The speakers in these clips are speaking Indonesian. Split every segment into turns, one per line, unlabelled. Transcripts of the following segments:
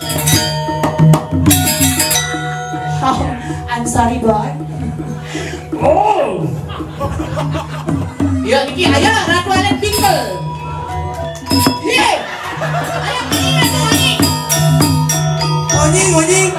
Oh, I'm sorry, boy.
Oh.
Ya, iki ayo Ratu Alen Pinkel. Ye. Ayo ini.
Onying.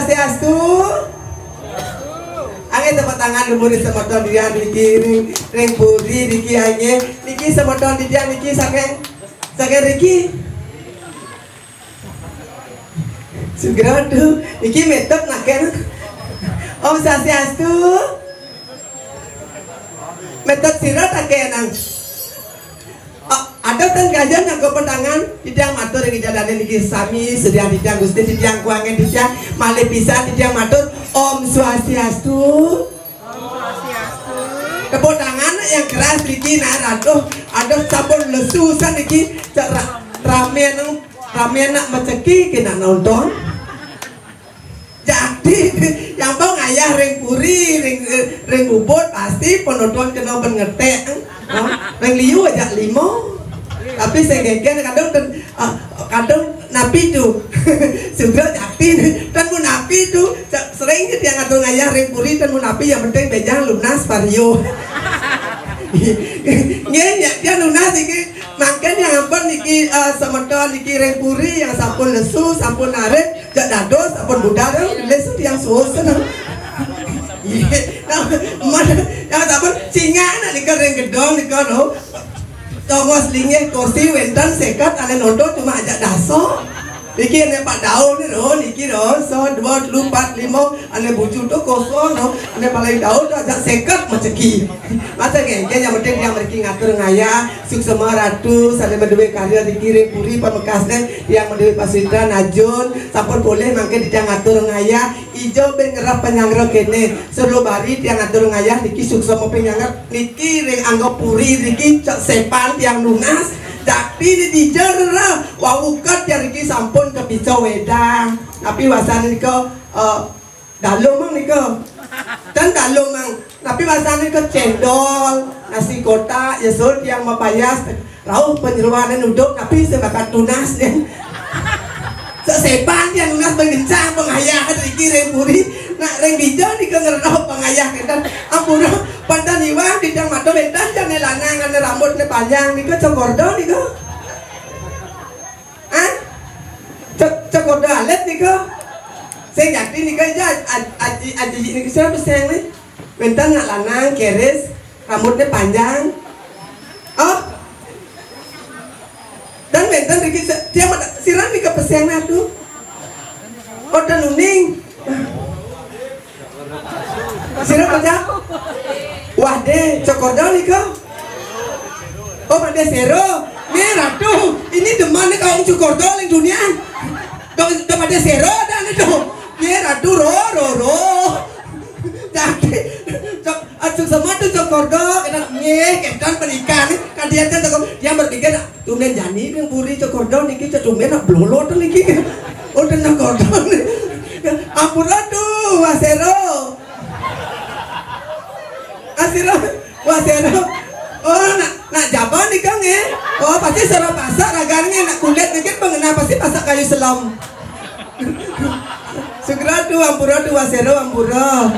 Swastiastu. Angin tepuk tangan lumuri semoton dia niki ring puri niki angin niki semoton dia niki saking Riki. Segera tuh niki metode naken. Om Swastiastu. Metode sirot akenang. Ada tan kajian yang kepentangan tidak matur yang jadane niki sami sedang tidak Gusti tidak kuangen tidak malih pisan tidak matur Om Swastiastu. Tepuk tangan yang keras niki narado ada sampun lesusan niki ramen nak maceki kena nonton. Jadi yang bang ayah ring puri ring ubud pasti penonton kena pengetek. Ring liu aja limo. Tapi saya gegen kadang napi tu sudah jaktin dan mun napi tu sering dia ngatur ngayah ring puri dan mun napi yang penting bejang lunas vario. Dia lunas iki makanya ampun niki semeton niki ring puri yang sampun lesu sampun narik jak dados sampun budal lesu yang suosen. Mana yang sampun singa nak nika ring gedong nika no. Tongos lingnya kursi wentan sekat ane nonton cuma ajak daso. Niki ane Pak Daun ni no, niki no, so 2, 4, 5 ane bucu tu kosong no, ane paling daun tu ajak sekat maceki. Masa gengge yang penting yang mereka ngatur ngaya, suksema ratu, sale mendewe karya dikirim puri pamekasne, yang mendewe pasitra najun, sampun boleh mangke dia ngatur ngaya, ijo ben ngerap penyangrok kene, seru bari dia ngatur ngaya, niki suksema penyangrok, niki ring anggap puri, niki sepan yang lunas. Tapi di jera wawukat yang iki sampun ke pisau wedang. Tapi wasan niko dalung mang niko. Dan dalung mang. Tapi wasan niko cendol, nasi kotak, yesud yang mapayas, rauh penyeruanan uduk tapi sebakat tunas dan sesepan yang lunas pengencang pengayah iki ring puri. Nak ring bijo niko ngerau pengayah kita. Ampun pandan iwang tidak mata bentan jangan lanang ane rambutnya panjang niko cokordo niko. Cokordo alet niko. Saya yakin niko aja aji niko siapa peseng nih. Bentan nak lanang keris rambutnya panjang. Oh. Dan bentan niki dia siran niko peseng natu. Oh dan uning. Siapa kerja? Wah deh, cokordo nih kau. Oh pada sero, nih ratu. Ini deman nih kau cokordo di dunia. Kau pada sero dan itu. Nih ratu ro. Jadi, acung sama tuh cokordo. Kita kan pernikahan nih. Kadian kan dia berpikir, tumen jani yang puri cokordo nih kita tumen nak blolo tuh nih kita. Oh dan cokordo nih. Ampun tuh, wasero. Wasero. Oh, nak jaban nih kang ya. Oh, pasti sarap pasak raganya nak kulit dikit pengen pasti pasak kayu selam. Segera tuh ampura tuh wasero ampura.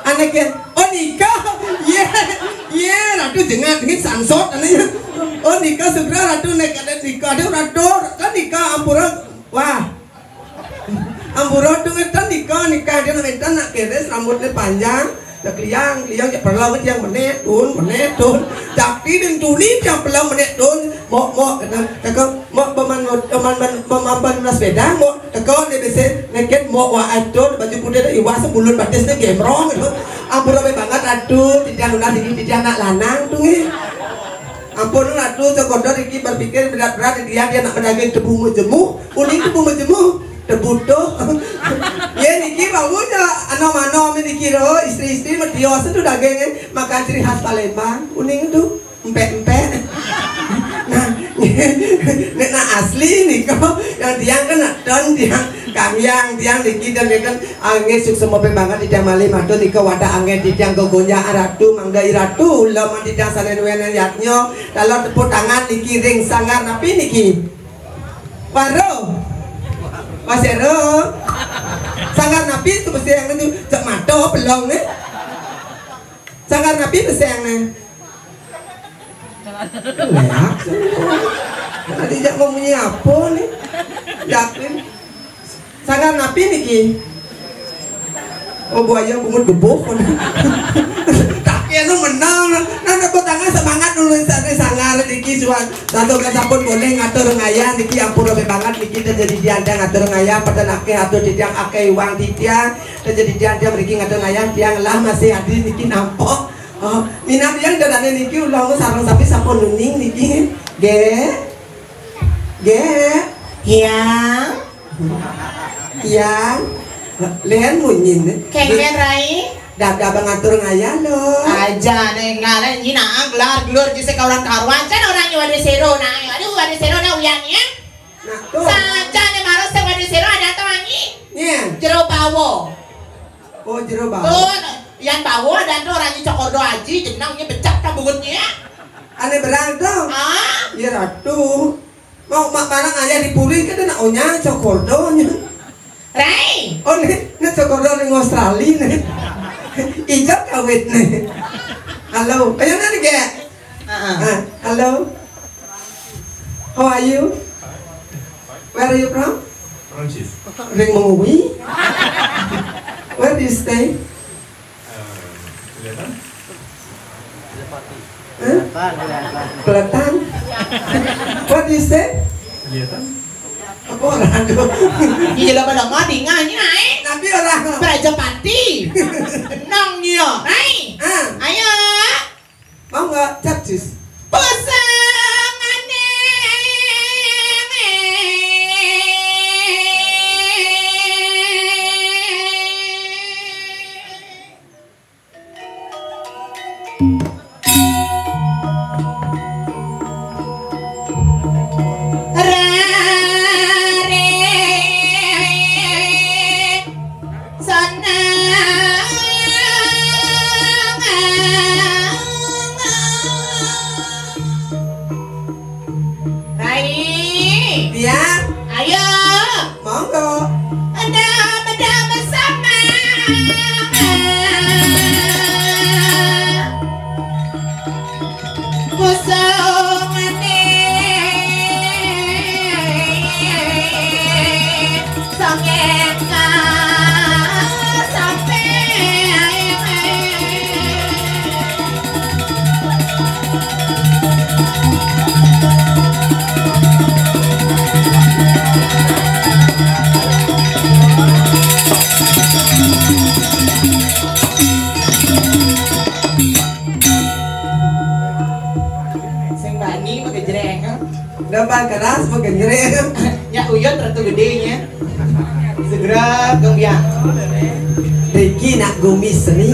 Anaknya, oh nikah, ratu jengat dikit sansot anaknya. Oh nikah segera ratu naik ada nikah, ada ratu kan nikah ampura, wah. Ampura tuh ngetan nikah dia nak keres rambutnya panjang. Kliang perlu yang menetun, tapi dengan tulis yang perlu menetun, mau peman sepeda, mau tekon dia bisa neket mau waatun baju putih dari iwas sebulun batisnya gemrong, ampun lebih banget aduh tidak lunas ini tidak nak lanang tuh nih, ampun aduh cokodor ini berpikir berat dia nak menagih tebu mejemu, uling tebu mejemu. Terbutuh, ya niki bangunnya, ano niki ro istri mertiosa tuh dagingnya makan ciri khas Palembang, kuning tuh, empek. Nah asli nih kau, yang tiang kan don tiang kamyang tiang niki dan kan angin suksema banget tidak malih madu nika wadah angin tiang gogonya ratu mangga iratu, lama tiang sanenuenan yaknyo, dalam tepuk tangan niki ring sangar napi niki, waro. Wasero, sangar napi itu pasti yang itu cak mato pelong nih, sangar napi pasti yang nih. Tadi jak ngomongnya apa nih? Yakin Sangar napi niki. Oh buaya bungut gebuk. Tapi anu menang. Nang tepuk tangan semangat dulu sangar niki suan. Satu kasapun boleh ngatur ngaya niki ampun lebih banget niki terjadi dianda ngatur ngaya petenake atur didiang ake uang didiang terjadi dianda mriki ngatur ngaya diang lah masih hadir niki nampok. Oh, minat yang dadane niki ulang sareng sapi sampun nuning niki. Yang lihat munyin
Kengken Rai.
daga bangatur ngaya lo
Aja neng ngaran ini nak gelar di sekauran karuan kan orangnya wadi sero nah aduh wadi sero na uyannya
nah tuh
saja nih maros teh wadi sero ada tawangi
nih
jero bawo
oh jero bawo
tuh yang bawo dan tuh orangnya cokordo aji jenangnya becak tabungutnya
aneh berang dong
ah
ya ratu mau barang ayah dipuri kan nak onya cokordonya
Rai
oh nih cokordo di Australia nih ijab kawit nih halo ayo nanti kayak halo how are you where are you from
Prancis.
Ring Mengui where do you stay
Kelihatan?
Kelatan what do you say
Kelihatan?
apa orang tuh
ini jelas pada mati nganya Rai
tapi orang
Praja Pati nong dia Rai ayo
mau nggak capcus
pasangannya
depan keras mengenjreng
ya uyun ratu gedenya segera gembiang
Riki nak gumis seni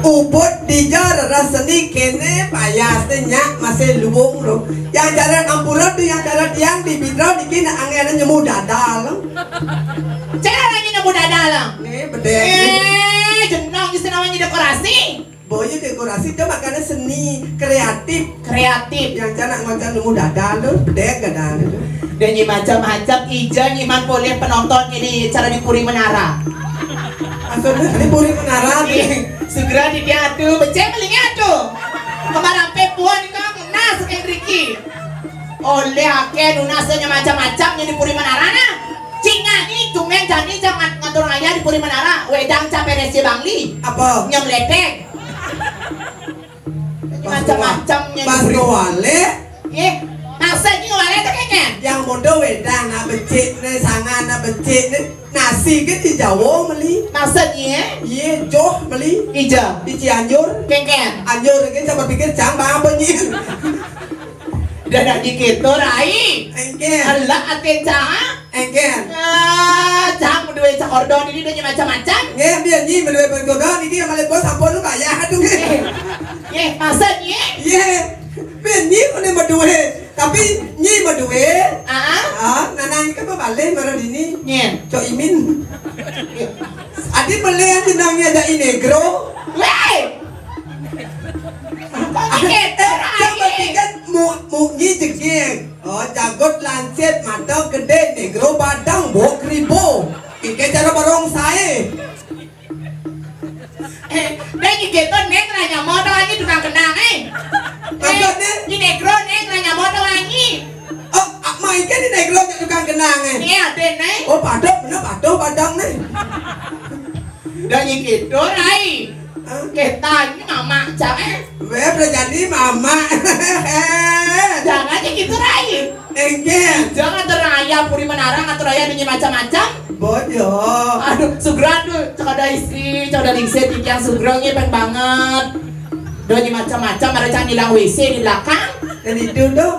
ubud dijar rasani kene payas nyak masih lubung lo yang jalan ampura tuh yang jalan tiang di bidro diki nak angin nyemu dadal
cara lagi nemu dadalang
nih bedeng
jenang justru namanya dekorasi
boyo dekorasi itu makanya seni kreatif yang jalan ngajak nemu dadal lo bedeng gadal
dan nyi macam-macam ija nyiman boleh penonton ini cara di Puri Menara
maksudnya di Puri Menara
segera diadu becek melingnya tuh kemarin pepuan kang nas kayak Ricky oleh ake nunasnya macam-macam yang di Puri Menara nah cinga nih tumen jani jangan ngatur aja di Puri Menara wedang capek resi bangli
apa
nyemletek macam-macam yang
pas wale
masa ini wale itu kayaknya
yang mondo wedang nak becek nih sangan nak becek nih nasi ke di Jawa meli
maksudnya
iya joh meli
ija
di Cianjur
kengken
Anjur kan sama pikir jam apa nyi
dan lagi gitu Rai
engken
Allah aten cah
engken
cah berdua cakordon ini udah macam-macam
biar nyi berdua bergodon ini yang malah bos sampun lu kaya tuh
maksudnya
biar nyi udah berdua tapi nyi berdua nanang kan balik marah ini cok imin adik beli yang jenangnya ada inegro Mugi jegeng jagot lancet mata gede negro badang bok ribo ike cara barong saya
dan gitu neng nanya motor lagi tukang kenang
maksudnya
ini negro neng nanya motor lagi
main kan di negro tukang kenang
iya den
oh padok bener padok padang nih.
Dan gitu Rai. Kita ini mama jangan.
Weh jadi mama.
Jangan gitu Rai.
Engke.
Jangan teraya puri menarang atau raya dunia macam-macam.
Bojo.
Aduh, sugran tuh, cak ada istri, cak ada lingset, yang sugrangnya pengen banget. Dunia macam-macam, ada canggih lang WC di belakang.
Dan itu tuh.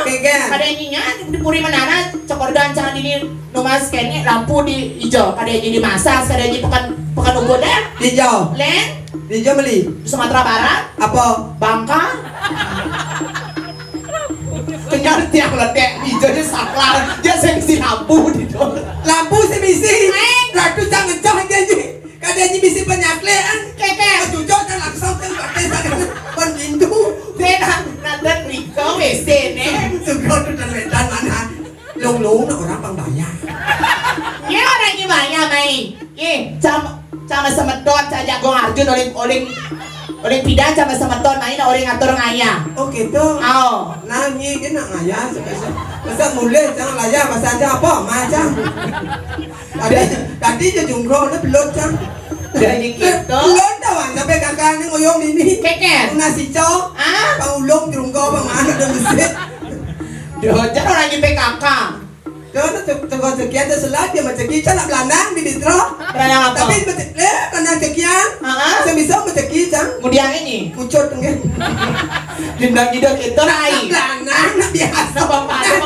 Engke.
Ada ininya di puri menara, cokordan jangan ini numas kayaknya lampu di hijau, ada yang di masas, ada yang pekan unggul deh.
Hijau.
Len.
Hijau beli.
Sumatera Barat.
Apa?
Bangka. Kenyar tiang letek hijaunya saklar, dia sengsi lampu di dong.
Lampu semisi. Ratu jangan cah janji. Kadang bisi penyaklean.
Keke.
Tujuh kan langsung kan pakai sana kon pintu.
Dia nanti Riko WC nih.
Sugro tuh dan medan mana? Lung orang pembayar.
Ya orangnya banyak mai. Sama semedon saja gong Arjun oling pidan sama semeton main orang ngatur ngaya.
Oh gitu.
Oh.
Nangi kan nak ngaya sebesar. Masa mulai jangan layar masa aja apa macam. Tadi je jungkro na belum cang.
Dari gitu.
Belum tawan sampai kakak ni ngoyong ini.
Keke.
Nasi cok. Pangulong jungkro pangana dan mesin.
Dojan orang di PKK.
Jangan tengok sekian terselat dia macam kita nak belanang di distro.
Belanang apa?
Tapi macam belanang sekian. Saya bisa macam kita.
Kemudian ini.
Pucot tengah.
Dendam hidup itu Rai.
Belanang nak biasa.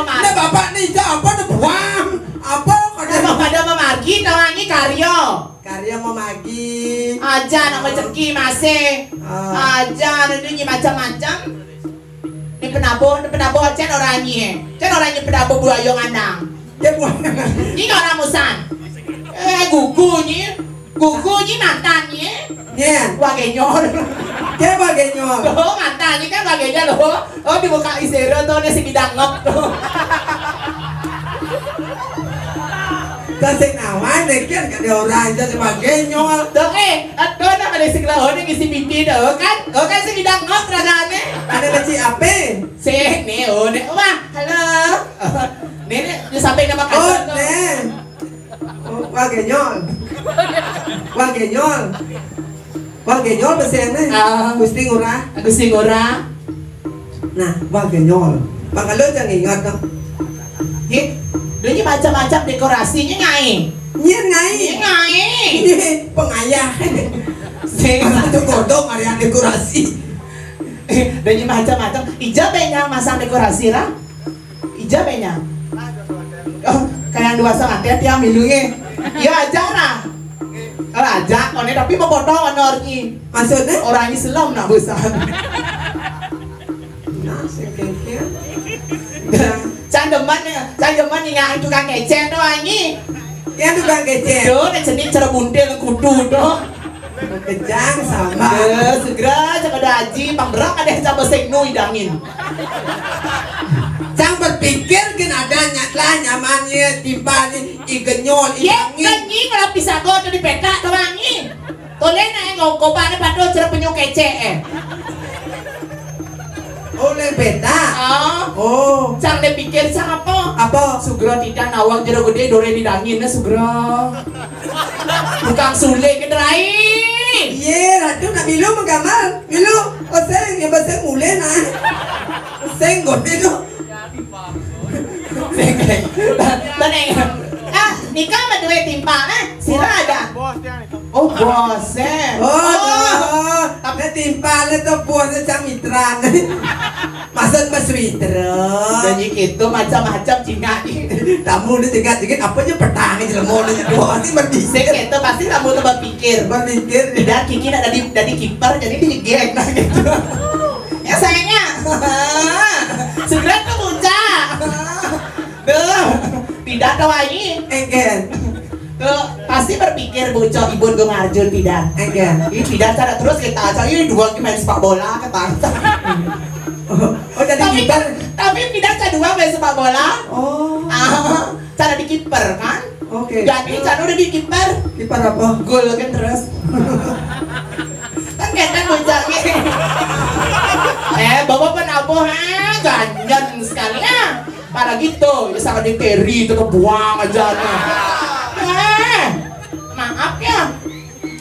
Ada
bapak ni apa nak buang? Apa
ada memargi tawangi karyo.
Karya memagi.
Aja nak macam masih. Aja ada macam-macam. Ini penabuh cen orangnya. Cen orangnya penabuh buayong anang.
Dia buang.
Ini orang musan. Gugunya mantannya.
Nya.
Wagenyol.
Dia wagenyol.
Loh mantannya kan wagenya loh. Oh dibuka isero tuh dia si bidang ngep tuh.
Kasih nawan nekian kan dia orang jadi wagenyol.
Tuh aduh nak ada si kelahon yang isi pipi tuh kan. Oh kan si bidang ngep radane.
Ada kecil apa?
Sih nih wah halo. Nih sampai nama
Oh
kantor tuh.
nih. Wagenyol. Wagenyol besen nih. Gusti ngurah.
Gusti ngurah.
Nah, wagenyol. Makalo jangan ingat dong.
Dia macam-macam dekorasinya ngai.
Nyen ngai. Ini pengayah. Satu kodok area dekorasi.
Dan macam-macam. Ija banyak masang dekorasi lah. Ija banyak. Oh, kayak dua sangat ya milungnya. Ya aja lah. Aja, konek tapi mau potong orangnya.
Maksudnya?
Orangnya selam nak besar.
Nah, sekengkir.
Candeman yang tukang kecek tuh anjing.
Yang tukang kecek.
Tuh, nek jenis cara buntil kudu tuh.
Kejang sama.
Segera jangan ada haji, pamberak ada yang coba segno hidangin.
Cang berpikir kan ada nyatlah nyamannya timpani igenyol
Ya,
idangin.
kanyi kalau pisah go tuh di peta tuh anjing. Toleh na yang ngopane padu cara penyu kecek.
Oleh beta.
Oh. Cang dia pikir cang apa?
Apa?
Sugro tidak nawang jero gede dore didangin na sugro. Tukang sule kedrai.
Iya, ratu nak milu menggambar. Milu, oseng yang baseng mulai nah. Oseng gede tu.
Teneng. Nikah sama duit timpa sila ada. Oh, bos
Tapi timpal itu puasnya cang mitran. Maksud mas witra.
Dan gitu macam-macam cingak.
Tamu ni tingkat apa je petang je lemon je dua ni
Sek
berpikir.
itu pasti kamu tuh berpikir.
Berpikir.
Dan Kiki nak dari kiper jadi digigit nah gitu. Ya sayangnya. Segera tuh puncak. Tidak tahu ini.
Engken.
Tuh pasti berpikir bocah ibu gue ngarjun tidak.
Engken.
Ini tidak cara terus kita aja ini dua main sepak bola kata.
Oh jadi kita.
Tapi tidak cara dua main sepak bola.
Oh.
Cara di kiper kan?
Oke.
Jadi cara udah di kiper.
Kiper apa?
Gol kan terus. Kan kita bocahnya. Bapak penabuh ganjan sekali ya. Para gitu, ya sama di Terry itu kebuang aja nah. maaf ya.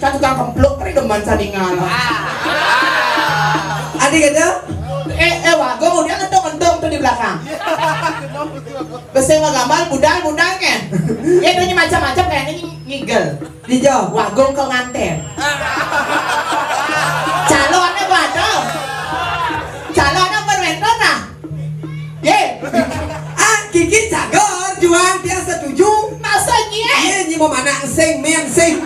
Kan tukang kempluk kali demen sadingan.
Adik gitu?
Wagong dia ngedong tuh di belakang. Beseng gambar budal kan. Ya itu macam-macam kayaknya ngigel.
Dijawab.
Wagong kau nganter. Calonnya badal. Calonnya berwenton nah. Ye.
Kiki cagar juang dia setuju.
Masanya.
Iya nyi mau mana sing men sing.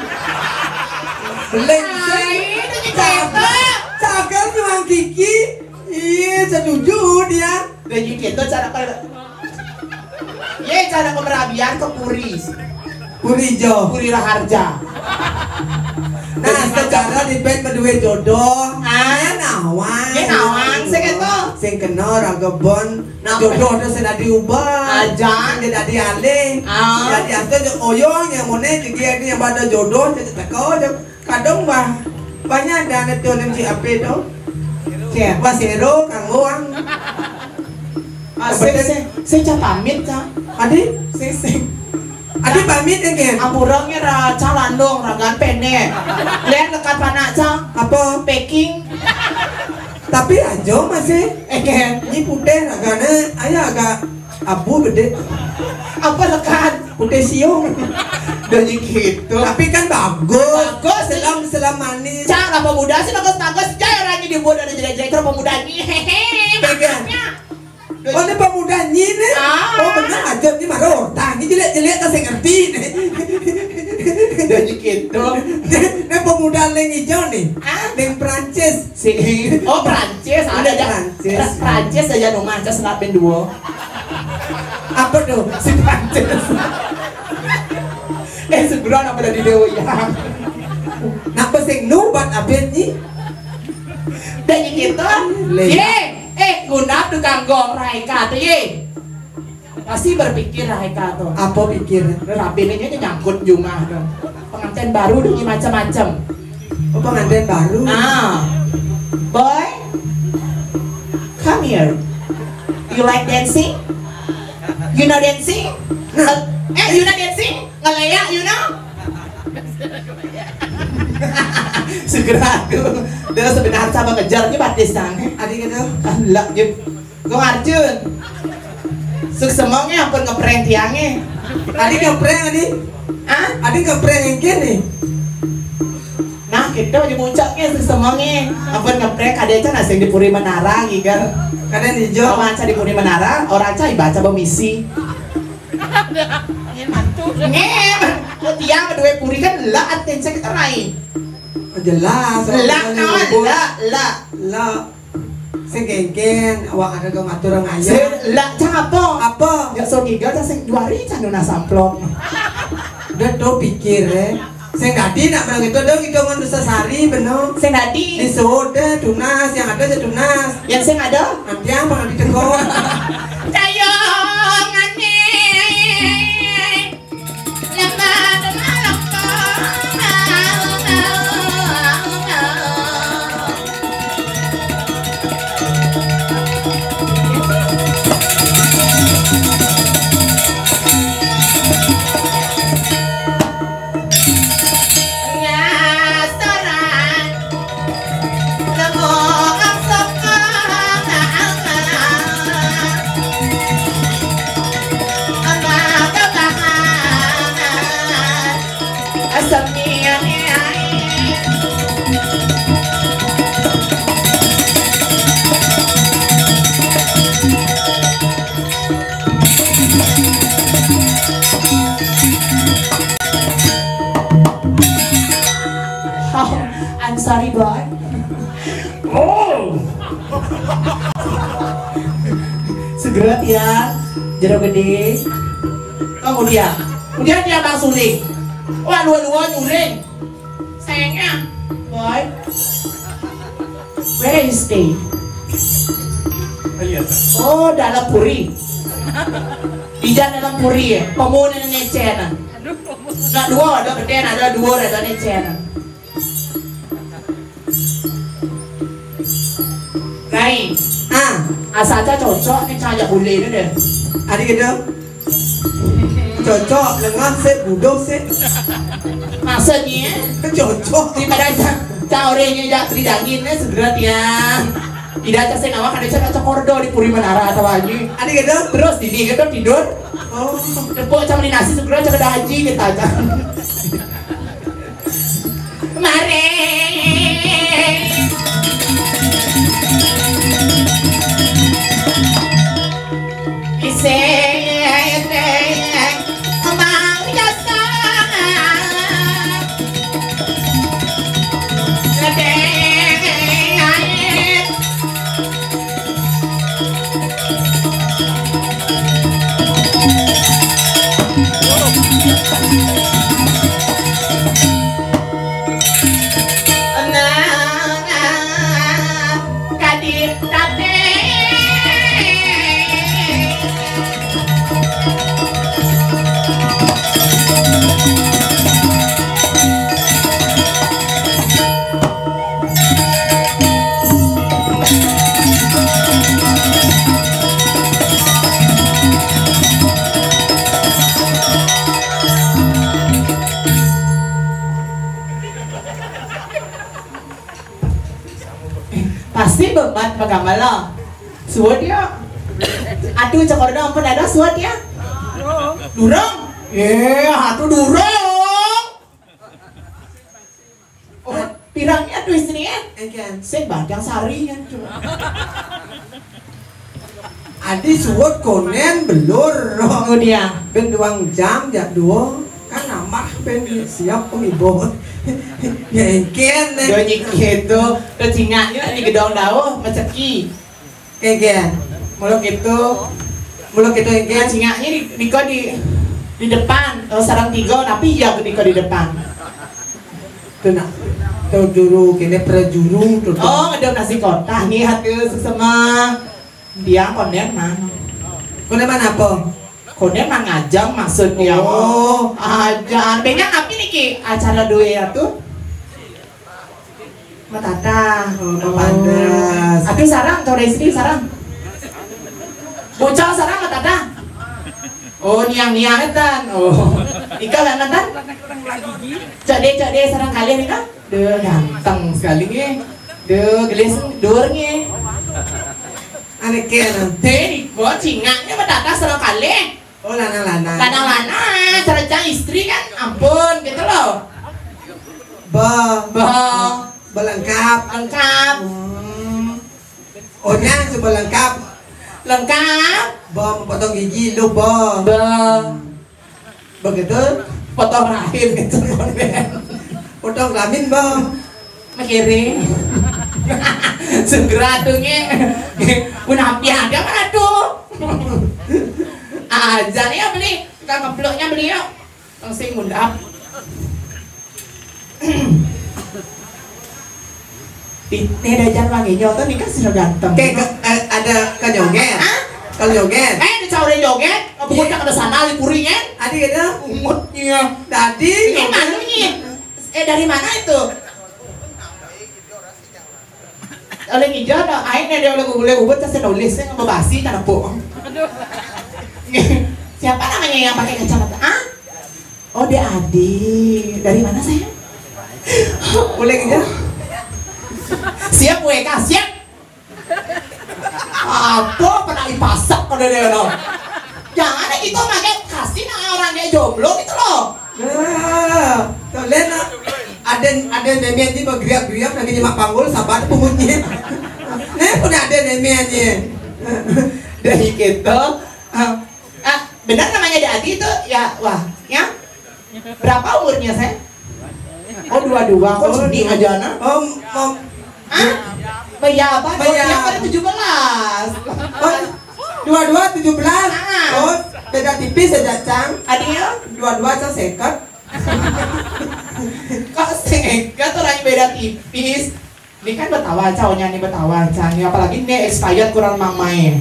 Beleng sing.
Itu cagar.
Cagar juang Kiki. Iya setuju dia.
Dan gitu cara cara pemerabian ke Puri.
Purijo.
Puri Raharja.
Nah secara di bed berdua jodoh. Nawang.
Ya nawang sing itu.
Sing kena ragebon. Jodoh itu sudah diubah.
Aja.
Dia tadi alih. Jadi asal oyong yang mana jadi yang pada jodoh jadi teko kadang bah banyak ada tuh si apa itu. Siapa Sero Kang Luang.
Saya pamit ca.
Adi? Adi pamit kan?
Ampurangnya calandong ragan pendek. Lihat lekat panak ca.
Apa?
Packing.
Tapi aja masih.
Kan?
Ini putih ragana ayah agak abu gede.
Apa lekat?
Putih siung.
Dan gitu.
Tapi kan bagus.
Bagus.
Selam manis.
Ca, apa muda sih bagus-bagus. Jaya orangnya dibuat dari jelek-jelek ke pemuda ini. Hehehe.
Oh ini pemuda nih. Oh benar aja ini marah orang. Ini jelek-jelek tak saya ngerti nih.
Dan gitu.
Ini pemuda leng hijau nih. Leng Prancis.
Oh Prancis. Ada aja. Prancis aja dong macam selapin dua.
Apa tuh?
Si Prancis. Segera apa dari Dewa yang.
Napa sing nubat abet ni?
Dan gitu. Ye. Gunap tukang gong Raika tuh ye. Pasti berpikir Raika tuh.
Apa pikir?
Rapinnya nyangkut Jumah dong. Pengantin baru dengan macam-macam.
Oh pengantin baru.
Boy, come here. You like dancing? You know dancing? You know dancing? Ngeleyak, you know? Segera tuh. Dia sebenarnya sama kejarnya batis sana.
Adik itu?
Lah, gue ngarjun. Suk semongnya ampun ngeprank tiangnya.
Adik ngeprank adik? Adik ngeprank yang kini?
Nah, kita di puncaknya suk semongnya ampun ngeprank ada aja nasi di Puri Menara gitu.
Kadang hijau.
Orang di Puri Menara, orang cai baca bemisi. Ngem, tiang kedua Puri kan lah atensi kita lain.
Jelas.
Lah.
Sing genggen, awak ada kau ngatur orang ayah.
Lah, apa?
Apa?
Ya so gigal sing 2 hari canduna samplok.
Udah tuh pikir Sing tadi nak bilang itu dong itu ngan sehari bener.
Sing tadi.
Di soda tunas yang ada tunas.
Yang sing ada?
Nanti yang pernah ditekor.
Cayongane. Sorry boy.
Oh.
Segera ya, jeruk gede. Kemudian dia bang suling. Wah dua-dua nyuling. Sayangnya, boy. Where you stay? Oh dalam Puri. Di dalam Puri ya. Pemuda Indonesia. Nah dua ada gede, ada dua ada Indonesia. Gai, asalnya cocok nih cahaya boleh ini deh.
Adik gitu, cocok lengah set budok set.
Maksudnya
Cocok.
daripada caurenya jak didanginnya segera tiang. Tidak aja saya nawak ada cara cokordo di Puri Menara atau aja.
Ada gitu?
Terus di gitu tidur.
Oh,
Cepuk sama di nasi segera cek ada haji kita aja. Mari. Pasti bebat magamala. Suat ya. Atuh cokordo ampun ada suat ya. Durung. Atuh durung. Oh, pirangnya tuh istrinya.
engken.
Saya badang sari kan cuma.
Adi suwot konen belur.
Oh dia.
Ben 2 jam jak 2 kan nambah ben siap pengibot. Ya engken.
Dia gitu. Terus cinganya di gedong daun maceki.
Engken.
Muluk itu.
Muluk itu
Dia
engken.
cinganya di depan. Sarang 3 tapi ya di depan.
Tuh nak. Tuh juru kene prajuru tuh.
Oh, ngedom nasi kotak nih hati sesama dia konden mana?
Konen mana apa?
Konden mah ngajang maksudnya.
Oh.
Ajan. Banyak apa nih ki acara dua ya tuh? Matata.
Oh, pandas.
Tapi sarang, tore istri sarang. Bocah sarang matata. Oh, niang-niang etan. Oh. Ika lah nantan. Cak de sarang kalian ika. Deh ganteng sekali nih. Deh gelis durnya.
Ane kena.
Teh, gua cingaknya matata sarang kalian.
Oh lana-lana.
Lana-lana, cerita istri kan, ampun gitu loh.
Ba lengkap.
Lengkap,
Ohnya coba lengkap.
lengkap.
Ba potong gigi lu ba. Begitu.
Potong rahim gitu konden.
Potong kelamin ba.
Mikirin. Segera tuh nge. Punapi ada mana tuh? Aja nih ya beli, kan keploknya beli yuk. Langsung mundap. Ini ada jalan wangi nyoto nih kan sudah ganteng.
Kayak ada kejoget. Kalau joget.
Di caure joget, bocah ada sana lipuri kan?
Adi gitu.
Umutnya.
Tadi.
Ini malunya. Dari mana itu? Oleh hijau ada airnya dia oleh gulai saya nulisnya nggak basi karena po. Siapa namanya yang pakai kacamata? Ah? Oh dia Adi. Dari mana saya?
Boleh gitu.
Siap WK siap. Apa pernah dipasak pada dia no? Jangan itu pakai kasih nama orang dia jomblo gitu loh.
Nah, tuh lihat nak. Ada nemian di bergeriak-geriak lagi nyemak panggul sabar punggungnya. Nih udah ada nemiannya.
Dari gitu. Benar namanya Adi itu ya wah ya. Berapa umurnya saya? Oh 22. Kok sedih aja nah?
Om.
Bayaban,
Bayaban.
pada 17.
Oh, 22 17. Oh, beda tipis aja cang.
Adanya
22 cang sekat.
kok sekat orangnya beda tipis. Ini kan betawa cowoknya nih betawa cang. Apalagi ini expired kurang mamai.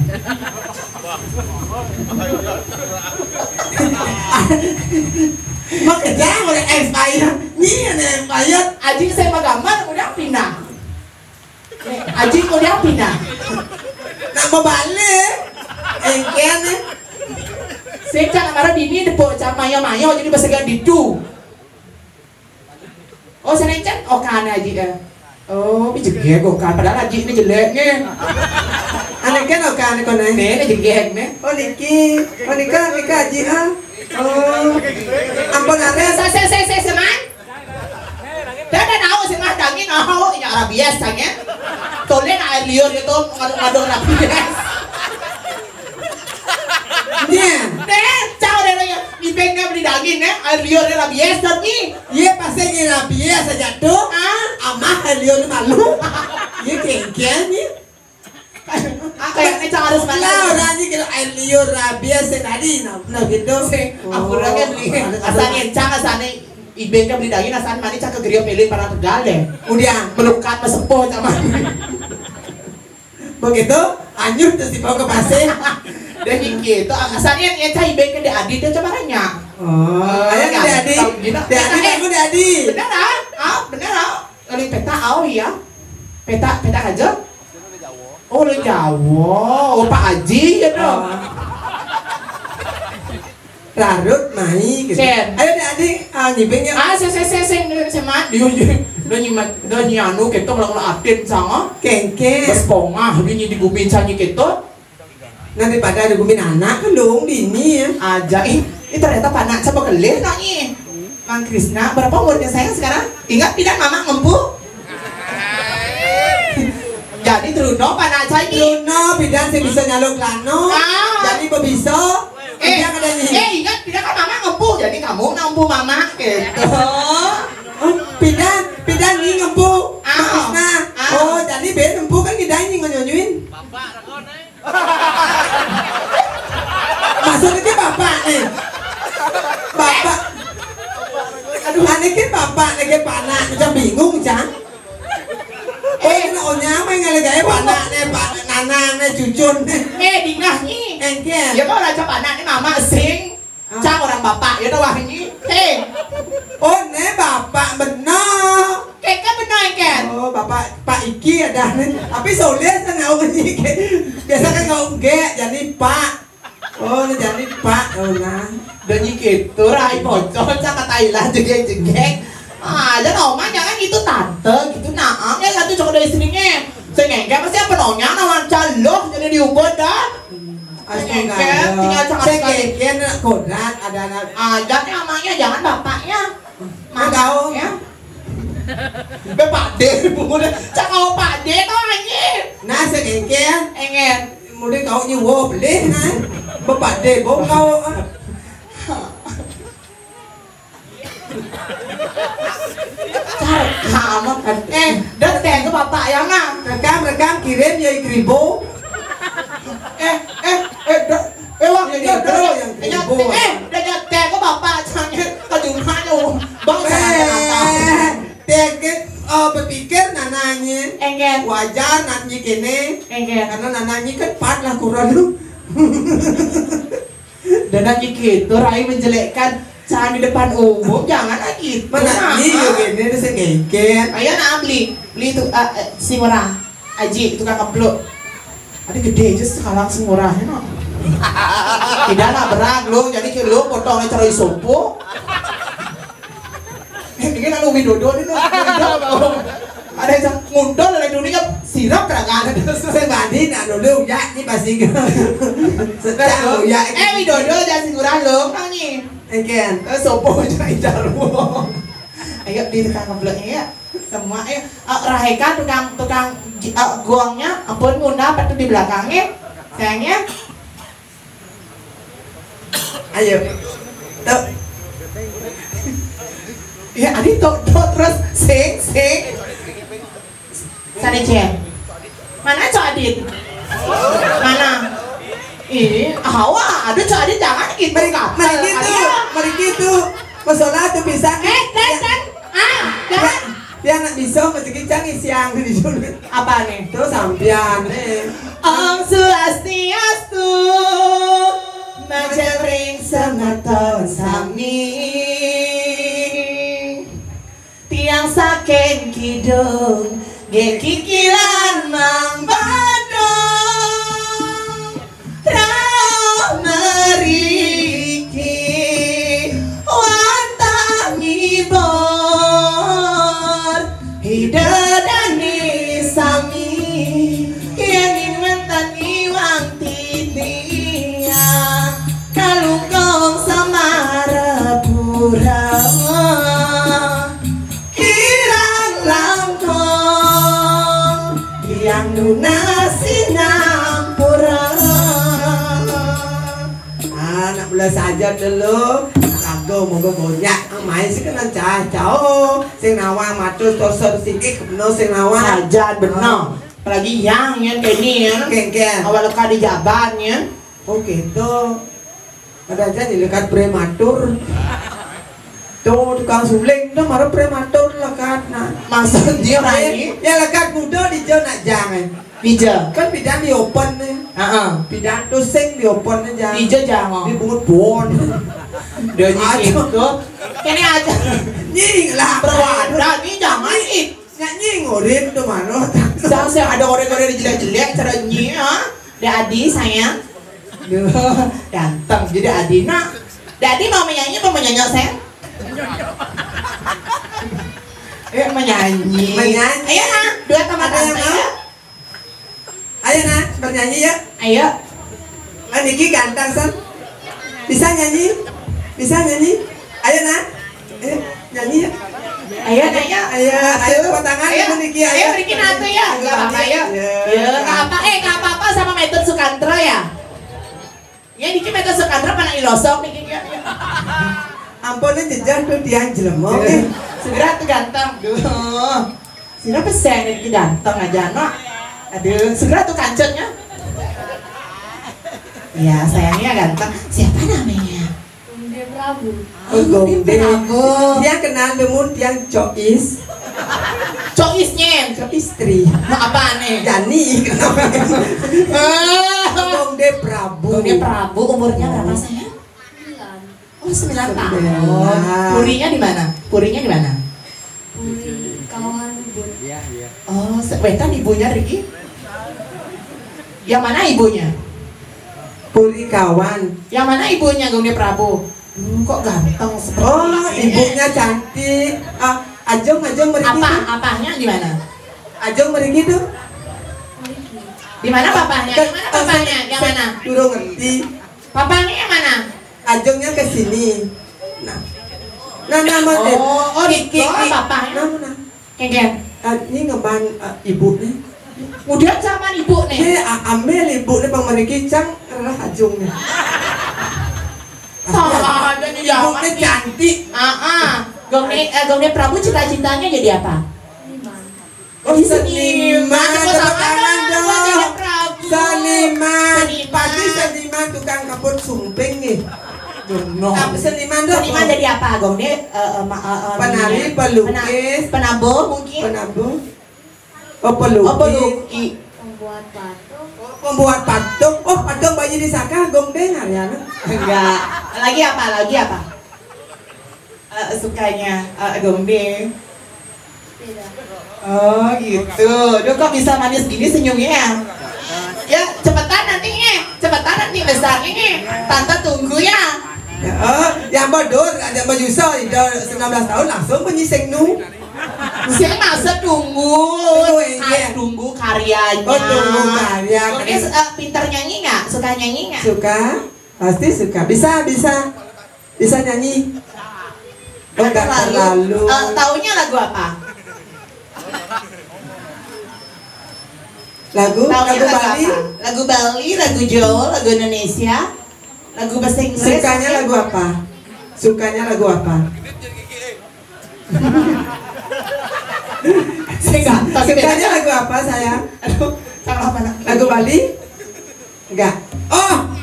Mak kerja oleh expired. Nih ada expired.
Aji saya mah gambar udah pindah. Aji udah pindah.
Nak mau balik. Engken nih.
Saya kan marah dini depo cang mayo-mayo jadi bahasa gak didu. Oh serencen okan aja ya. Oh bijegek okan padahal aji ini jeleknya.
Ane kan okan kon nih.
Nih jegek nih.
Oh niki aji ah. Oh. Ampun are.
Saya seman. Dah tahu sih mah daging tahu ya orang biasanya. Tolen air liur itu ngadu orang bias.
Nih.
Deh, caw deh ya. Ibeng nggak beli daging ya, air liur orang biasa nih.
Iya pasti ngira biasa jatuh. Amah air liur malu. Iya kengkian nih.
Kayaknya caw harus mana?
Lah orangnya kalau air liur biasa tadi, nah gitu.
Aku orangnya beli asalnya cang asalnya Ibeng kan beli daging asalnya mani cak kegerio pilih para Tegal deh.
Udah
Melukat mesepuh sama.
begitu anyur terus dibawa ke pasir.
Dan gitu asalnya yang cah Ibeng kan di Adi dia coba nanya.
Oh, ayah kan Adi. Adi aku Adi.
Bener ah? Bener ah? Lalu peta au ya? Peta aja? Oh lu Jawa, oh Pak Haji ya dong.
Larut mai gitu.
Sen.
Ayo Adi, nyibengnya.
Saya mati. Dia nyanu kita kalau atin sama.
Kengke.
Bas pongah dia di gumin sanyi kita.
Nanti pada ada gumin anak kan dong dini ya.
Aja ini ternyata panak sama kelih nanya. Mang Krisna berapa umurnya sayang sekarang? Ingat tidak mama ngempuk? Jadi Truno panak saya ini.
Bruno bidan sih bisa nyaluk lano. Jadi bisa.
Ingat tidak kan mama ngempuk. Jadi kamu ngempuk mama gitu.
Oh, bidan ni ngempuk. Krisna. Oh, jadi ben ngempuk kan kita ini ngonyonyuin. Maksudnya bapak nih. Bapak. Aduh, aneh kan bapak nih panak macam bingung cang. Ini onyama yang ngalih panak nih, panak nanang nih, cucun nih.
Dingah nih.
Engkel.
Ya kok raja panak nih mama sing. Cang orang bapak ya wah ini.
Oh, nih bapak benar.
Kayaknya benar kan?
Oh, bapak Pak Iki ada nih. Tapi sulit kan ngau ini. Biasa kan ngau enggak jadi Pak. Oh, ini jadi Pak. Oh, nah.
Dan gitu rai bocor cak Thailand jegek. Dan oma jangan gitu tante gitu naang ya satu cowok dari istrinya. Sengengke pasti apa nongnya nawan calok jadi diubah dah. Sengengke tinggal
Sengengke nak kodrat ada anak.
Ada nih amanya jangan bapaknya.
Kau
ya. Pak D bukan cak kau Pak D tau anjir.
Nah sengengke
Engen.
Mungkin kau nyewa beli nah. Bapak D bau kau.
Kamu kan dan teng ke bapak yang
rekam kirim ya Gribo.
Wah ini yang dan teng ke bapak cangnya kejumlah lu bang
teng ke berpikir nananya
enggak
wajar nanyi kene
enggak
karena nananya kan pat lah kurang lu.
Dan nanti gitu Rai menjelekkan Jangan di depan umum, jangan lagi.
Mana iya gini ada sengengket.
Ayo nak beli itu si murah. Aji tukang keblok. Ada gede aja sekarang si murahnya no. Tidak nak berat lo, jadi lo potongnya cerai sopo. Ini kan Umi Dodo ini ada yang ngundol dari dunia sirap keragan.
Saya banding nak dulu ya ini pasti. Sedang ya.
Widodo jangan singurah lo, nanya.
Engken,
sopo cari jarum. Ayo di tukang kebloknya ya. Semua ayo Raheka tukang guangnya ampun ngundang apa tuh di belakangnya sayangnya.
Ayo tuh
ya Adi tuh terus sing sana Jen mana Cok Adit mana ini hawa aduh Cok Adit jangan gitu
mari gitu masalah tuh bisa
dan jangan
dia nak bisa masih canggih siang di sini.
Apa nih?
Terus sampian
Om Swastiastu Majering semeton sami Tiang saking kidung Gen kikiran mang badong Rauh meriki Wantah ngibon
lunasi nampura. Nak mulai saja dulu. Lagu moga banyak main sih kena jauh. Sing nawang matus tosor sikit bener sing nawang.
Saja bener. Apalagi yang kayak ini ya.
Geng-geng.
Awal lekat di jabannya.
Oh gitu. Ada aja di dekat prematur. Tuh tukang suling tuh marah prematur lekat. Nah,
Maksud dia lagi.
ya lekat muda di jauh nak jangan.
Bija.
Kan bidan di open nih. Bidan tuh sing di open aja.
Bija jangan.
Di bungut bon.
Dia nyik itu. Kene aja.
Nying lah.
Berwadah ini jangan sih.
Nyanyi ngorin tuh mana?
Saya ada orang-orang jelek-jelek cara nyi ya. Adi sayang. Duh, ganteng jadi Adi nak. Adi mau menyanyi saya? Menyanyi. Ayo nak, dua teman saya.
Ayo nak, bernyanyi ya.
Ayo.
Niki ganteng san. Bisa nyanyi? Bisa nyanyi? Ayo nak. Nyanyi ya.
Ayo.
Tepuk tangan
ayo,
Niki.
Ayo bikin atu ya. Enggak apa-apa ya. Ya, enggak apa-apa sama Metode Sukantro ya. Ya Niki Metode Sukantro pana ilosok Niki ya.
Ampunnya jejak tuh tiang jelemo.
Segera tuh ganteng. Duh. Segera pesen Niki ganteng aja no. Aduh, segera tuh kancetnya. Ya, sayangnya ganteng. Siapa namanya?
Gongde Prabu.
Gongde Prabu. Dia kenal demun tiang Cois.
Coisnya,
istri.
Mau apa nih?
Yani kenapa? Gongde Prabu.
Gongde Prabu umurnya berapa sayang?
9.
Oh 9 tahun. Purinya di mana? Puri
Kawahan Ubud.
Oh, sebentar ibunya Riki. Yang mana ibunya?
Puri kawan.
Yang mana ibunya Gongde Prabu? Kok ganteng seperti
Oh, ibunya cantik. Ajong merigi.
Apanya di mana?
Ajong merigi tuh.
Di mana papahnya? Yang mana papahnya? Yang mana?
Durung ngerti.
Papahnya yang mana?
Ajongnya ke sini. Nah, nama
Riki. Papahnya.
Nah.
Kengken.
Ini ngeban ibu nih.
Udah zaman ibu nih.
Ambil ibu nih bang merigi cang erah ajongnya.
Ada di
Ibu nih cantik.
Gongde Prabu cita-citanya jadi apa?
Seniman. Tepuk tangan dong. Seniman.
Seniman.
Pasti seniman tukang kapur sumping nih. Seniman dong.
Seniman jadi apa Gongde?
Penari, pelukis,
penabuh mungkin.
penabuh. Oh pelukis.
Pembuat patung.
Pembuat patung. Oh patung bayi di Saka Gongde Haryana.
Enggak. Lagi apa? Sukanya Gongde.
Beda.
Oh gitu. Duh kok bisa manis gini senyumnya? Ya cepetan nanti besarnya. Tante tunggu ya.
Yang bodoh ada majuso itu 19 tahun langsung penyising nu.
Saya masa tunggu karyanya.
Oh tunggu karya.
Gongde pintar nyanyi nggak? Suka nyanyi nggak?
Suka, pasti suka. Bisa nyanyi. Oh nggak terlalu.
Taunya lagu apa?
Lagu Bali.
Lagu Bali, lagu Jawa, lagu Indonesia, lagu bahasa Inggris.
Sukanya lagu apa? Sukanya lagu apa sayang?
Aduh, salah apa nak?
Lagu Bali? Enggak. Oh,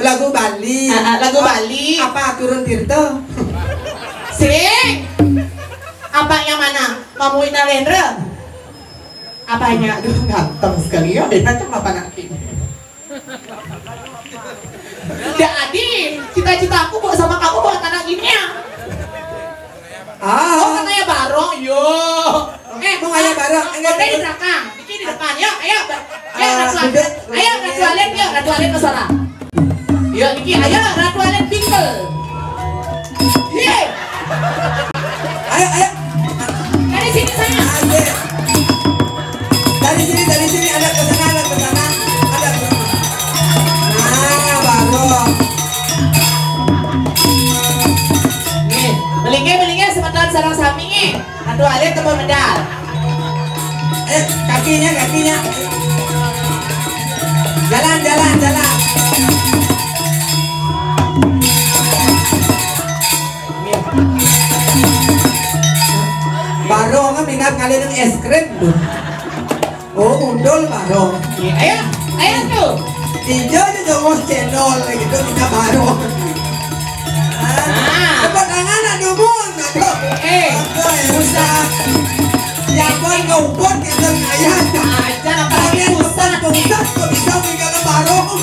lagu Bali.
Lagu Bali.
Apa Turun Tirto?
Sing. Apa yang mana? Mamu Inalendra? Apanya? Aduh, ganteng sekali ya. Dan macam apa nak? Jadi, cita-citaku buat sama kamu buat anak ini ya. Oh, katanya bareng, yo.
Mau ayah bareng?
Enggak di belakang, Niki di depan, yuk, ayo, Ratu Alen ke sana. Yuk, Niki, ayo, Ratu Alen tinggal. Yeay.
Ayo.
Dari sini saya.
Dari sini ada ke sana, ada ke sana. Nah, baru.
Nih, belingnya sebentar sarang sampingnya. Ratu Alen temu medal.
kakinya. Jalan. Barong kan minat kalian yang es krim tuh. Oh, undol barong.
Ayo tuh.
Ijo aja jongos cendol gitu kita barong. Tepuk tangan aduh bun. Susah. Jangan ngupot kita ayah.
Aja apalagi
Pusat kok bisa menggala barong.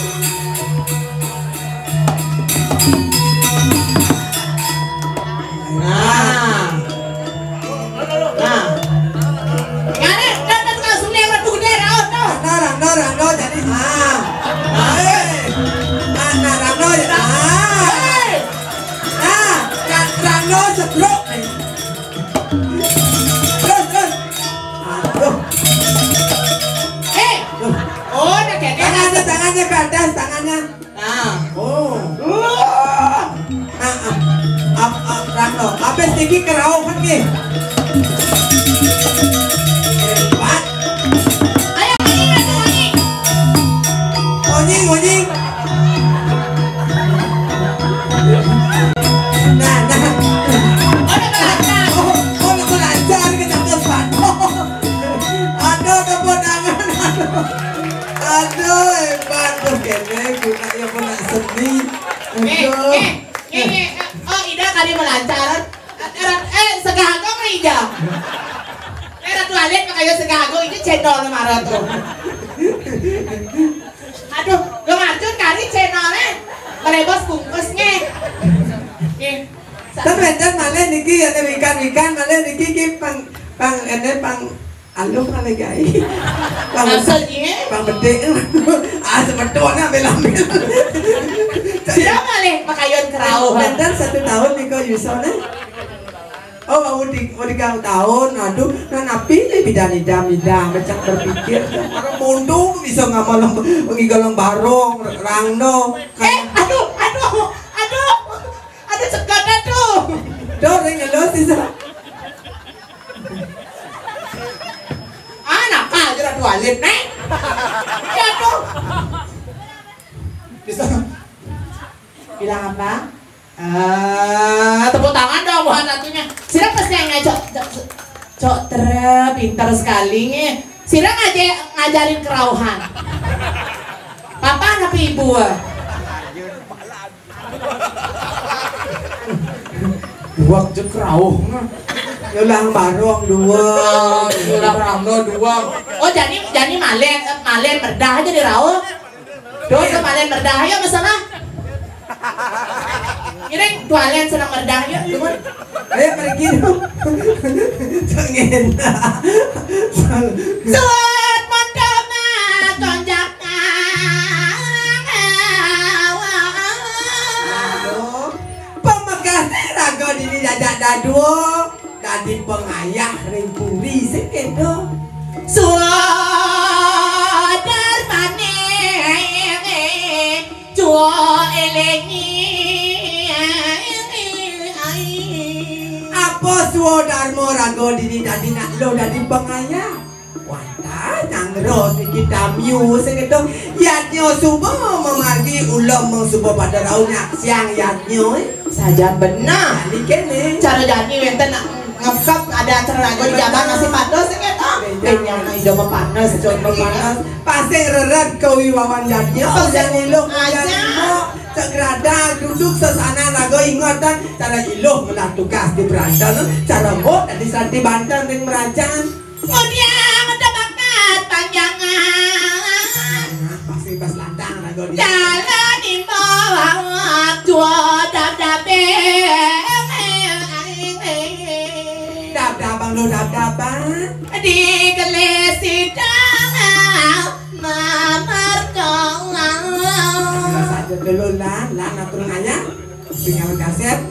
Rano jadi Rano setruk nih. Terus. Aduh.
Udah kayak
Tangannya ke atas, tangannya. Oh. Rano, apa sedikit kerau kan nih? Ngonying. Nah. Oh, lancar kita terus patuh. Aduh, kepodangan. Aduh, hebat tuh kene guna ya pun seni.
Oh, Ida kali melancar. Segagong nih Ida. Ratu Alit kayak segagong ini cendol marah tuh. Aduh, lo macun kali channelnya merebos bungkusnya.
Tapi dan malah niki ada ikan malah niki pang alung malah gay. Pang bedek. Sebetulnya ambil.
Siapa malah pakayon kerau.
Dan 1 tahun niko Yusona. Oh, mau 3 tahun, aduh, napi nih bidang macam berpikir, orang mundur bisa ngamal mengigalang barong, rangno.
Aduh, cekat aduh.
Doreng ngelos sih sa.
Anak aja Ratu Alit nih. Aduh. Bisa bilang apa? Tepuk tangan dong buat satunya. Sira pasti yang cok pintar sekali nih. Sira ngajarin kerauhan. Papa apa ibu?
Waktu kerauh. Yolang barong 2.
Yolang barong 2. Oh jadi malen merdah aja di rauh. Dosa malen merdah ya masalah. Ini tualen senang merdah yuk, tunggu.
Ayo pergi dong. Jangan.
Suat mandama tonjaknya.
Pemegang raga dini dadak dadu. Dadi pengayah ring puri sekedo.
Suat darmane Cua elengi.
Apa suo darmo rago dini dadi nak lo dadi pengayah. Wata nangro kita miu sekedo. Yatnyo subo memargi ulam mengsubo pada raunya siang yatnyo.
Saja benar.
Jadi kene
Cara jadi wenten ngekap ada acara rago di jalan masih panas sekedo. Kenyang ido panas, coba panas.
Pasti reret kewiwawan yatnyo. Jangan ilok aja. Segerada duduk sesana rago ingatan cara iluh melah tugas di Berantan cara ngot di Santi Banten yang merajaan
kemudian ada bakat panjangan
pasti pas lantang rago di
jalan di bawah cua dap-dape
dap-dabang lo dap-daban
di gelesi dalam mamarkong
dulu lah aturun aja tinggal kaset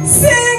sing